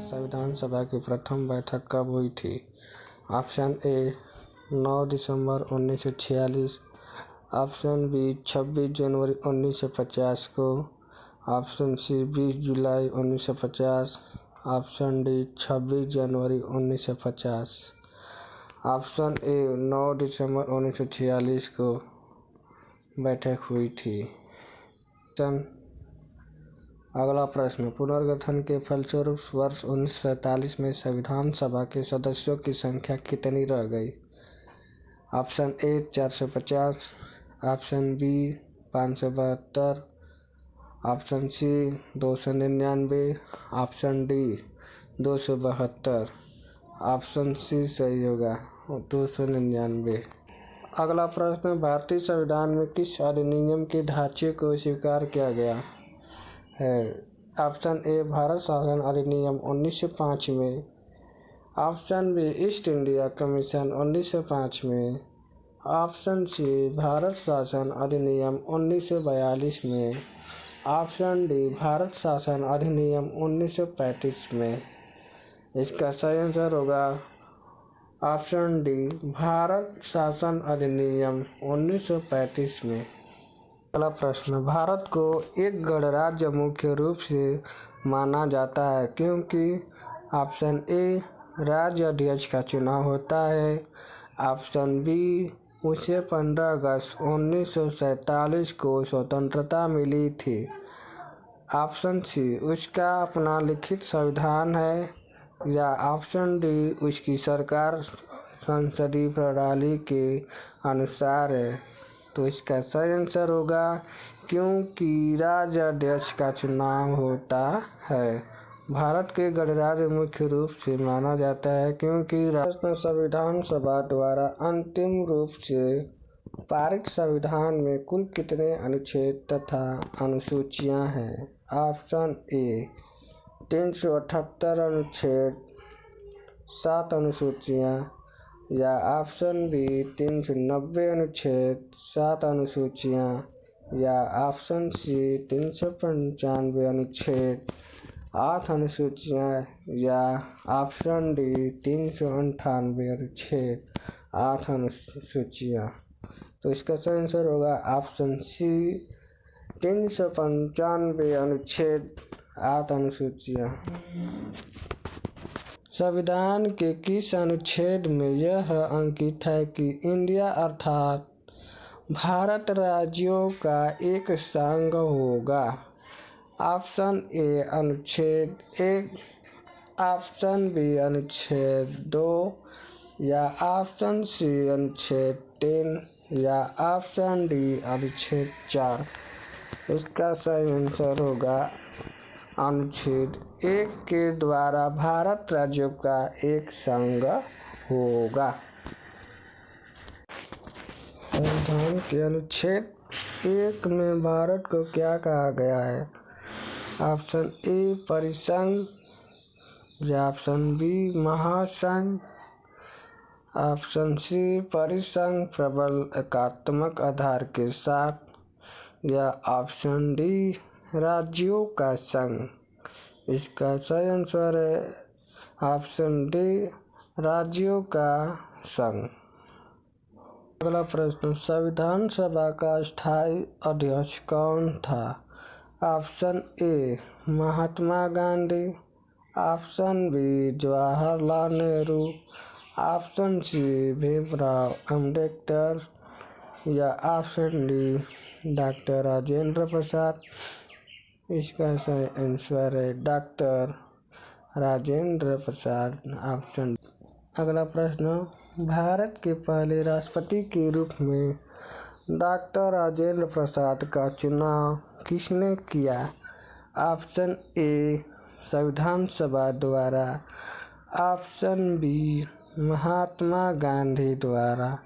संविधान सभा की प्रथम बैठक कब हुई थी? ऑप्शन ए 9 दिसंबर 1946, ऑप्शन बी 26 जनवरी 1950 को, ऑप्शन सी 20 जुलाई 1950, ऑप्शन डी 26 जनवरी 1950। ऑप्शन ए 9 दिसंबर 1946 को बैठक हुई थी। अगला प्रश्न, पुनर्गठन के फलस्वरूप वर्ष 1947 में संविधान सभा के सदस्यों की संख्या कितनी रह गई? Option A 450, option B 572, option C 299, option D 272। Option C सही होगा, 299। अगला प्रश्न, भारतीय संविधान में किस अधिनियम के ढांचे को स्वीकार किया गया है? ऑप्शन ए भारत शासन अधिनियम 1905 में, option B East India commission 1905 में, ऑप्शन सी भारत शासन अधिनियम 1942 में, ऑप्शन डी भारत शासन अधिनियम 1935 में। इसका सही आंसर होगा ऑप्शन डी भारत शासन अधिनियम 1935 में। अगला प्रश्न, भारत को एक गणराज्य मुख्य रूप से माना जाता है क्योंकि ऑप्शन ए राज्य अध्यक्ष का चुनाव होता है, ऑप्शन बी उसे 15 अगस्त 1947 को स्वतंत्रता मिली थी, ऑप्शन सी उसका अपना लिखित संविधान है, या ऑप्शन डी उसकी सरकार संसदीय प्रणाली के अनुसार है। तो इसका सही आंसर होगा क्योंकि राज्य अध्यक्ष का चुनाव होता है। भारत के गणराज्य मुख्य रूप से माना जाता है क्योंकि संविधान सभा द्वारा अंतिम रूप से पारित संविधान में कुल कितने अनुच्छेद तथा अनुसूचियां हैं? ऑप्शन ए 378 अनुच्छेद 7 अनुसूचियां, या ऑप्शन बी 390 अनुच्छेद 7 अनुसूचियां, या ऑप्शन सी 395 अनुच्छेद 8 अनुसूचियां, या ऑप्शन डी 398 अनुच्छेद 8 अनुसूचियां। तो इसका सही आंसर होगा ऑप्शन सी 395 अनुच्छेद 8 अनुसूचियां। संविधान के किस अनुच्छेद में यह अंकित है कि इंडिया अर्थात भारत राज्यों का एक संघ होगा? ऑप्शन ए अनुच्छेद 1, ऑप्शन बी अनुच्छेद 2, या ऑप्शन सी अनुच्छेद 3, या ऑप्शन डी अनुच्छेद 4। इसका सही आंसर होगा अनुच्छेद 1 के द्वारा भारत राज्यों का एक संघ होगा। संविधान के अनुच्छेद 1 में भारत को क्या कहा गया है? ऑप्शन ए परिसंघ, या ऑप्शन बी महासंघ, ऑप्शन सी परिसंघ प्रबल एकात्मक आधार के साथ, या ऑप्शन डी राज्यों का संघ। इसका सही आंसर है ऑप्शन डी राज्यों का संघ। अगला प्रश्न, संविधान सभा का स्थायी अध्यक्ष कौन था? Option A Mahatma Gandhi, option B Jawaharlal Nehru, option C Bhimrao Ambedkar, या option D doctor Rajendra Prasad. इसका सही आंसर है डॉक्टर राजेंद्र प्रसाद, ऑप्शन। अगला प्रश्न, भारत के पहले राष्ट्रपति के रूप में डॉक्टर राजेंद्र प्रसाद का चुनाव किसने किया? ऑप्शन ए संविधान सभा द्वारा, ऑप्शन बी महात्मा गांधी द्वारा,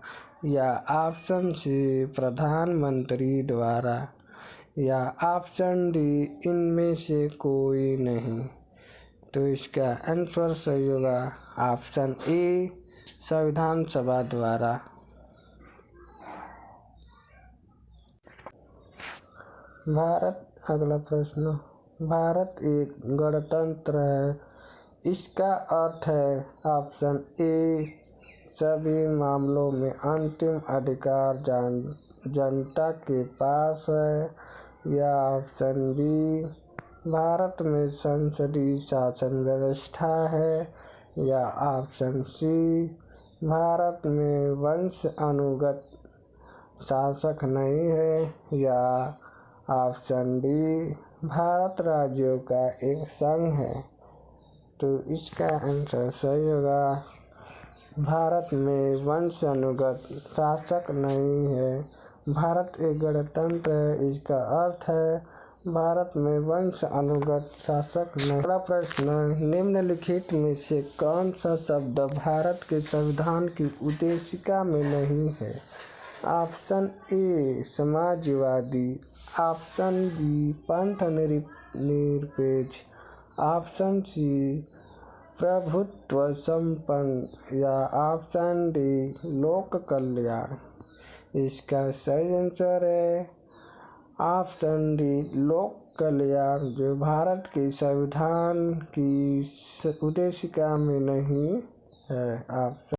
या ऑप्शन सी प्रधानमंत्री द्वारा, या ऑप्शन डी इनमें से कोई नहीं। तो इसका आंसर सही होगा ऑप्शन ए संविधान सभा द्वारा। भारत, अगला प्रश्न, भारत एक गणतंत्र है, इसका अर्थ है ऑप्शन ए सभी मामलों में अंतिम अधिकार जनता के पास है, या ऑप्शन बी भारत में संसदीय शासन व्यवस्था है, या ऑप्शन सी भारत में वंश अनुगत शासक नहीं है, या ऑप्शन डी भारत राज्यों का एक संघ है। तो इसका आंसर सही होगा, भारत में वंश अनुगत शासक नहीं है, भारत एक गणतंत्र है। इसका अर्थ है भारत में वंश अनुगत शासक नहीं। अगला प्रश्न, निम्नलिखित में से कौन सा शब्द भारत के संविधान की उद्देशिका में नहीं है? ऑप्शन ए समाजवादी, ऑप्शन बी पंथ निरपेक्ष, ऑप्शन सी प्रभुत्व संपन्न, या ऑप्शन डी लोक कल्याण। इसका सही आंसर है ऑप्शन डी लोक कल्याण, जो भारत के संविधान की उद्देशिका में नहीं है।